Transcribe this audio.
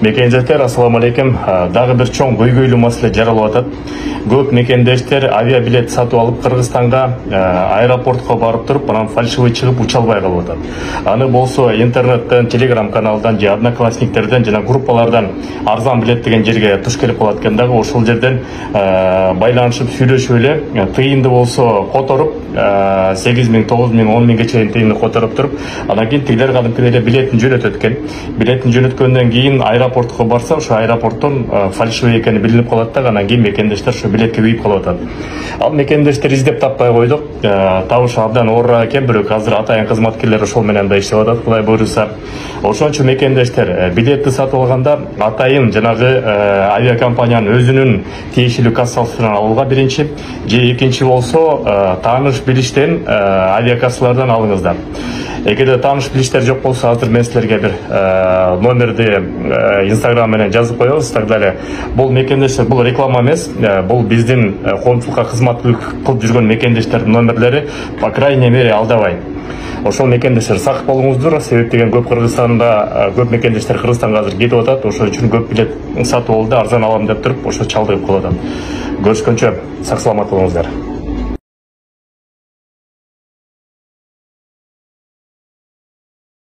Мекендештер, ассаламу алейкум. Дагы бир чоң көйгөйлүү маселе жаралып атат. Көп мекендештер авиабилет сатып алып Кыргызстанга аэропортко барып туруп, анан фальшивый чыгып уча албай калып атат. Аны болсо интернеттен, телеграм каналдан же одноклассниктерден жана группалардан арзан билет деген жерге туш келип калат экен дагы ошол жерден байланышып сүйлөшүп эле тыйынды болсо которуп 8 миң, 9 миң, 10 миңге чейин тыйынды которуп туруп, анан кийин тигилер кадимкидей эле билетин жөнөтөт экен. Билетин жөнөткөндөн кийин аэропортко барса, ошо аэропорттон фальшивый экени билинип калат да, анан кийин мекендештер ошо билетке күйүп калып атат. Ал мекендештер издеп таппай койдук. Табыш абдан оорураак экен, бирок азыр атайын кызматкерлер ошол менен да иштеп атат, Кудай буйруса. Ошон үчүн мекендештер билетти сатып алганда атайын жанагы авиакомпаниянын өзүнүн тиешелүү кассасынан алууга биринчи, же экинчи болсо тааныш билиштен авиакассалардан алыңыздар. Эгерде тааныш билиштер жок болсо, азыр мен силерге бир номерди Instagram менен жазып коебуз, так далее. Бул мекендештер, бул реклама эмес, бул биздин коомчулукка кызмат кылып жүргөн мекендештердин номерлери, по крайней мере, алдабай. Ошол мекендештер сак болуңуздар, себеп деген көп Кыргызстанда, көп мекендештер Кыргызстанга азыр кетип атат, ошол үчүн көп билет сатып алды, арзан алам деп туруп, ошо чалдыгып калып атат. Көрүшкөнчө сак саламат болуңуздар.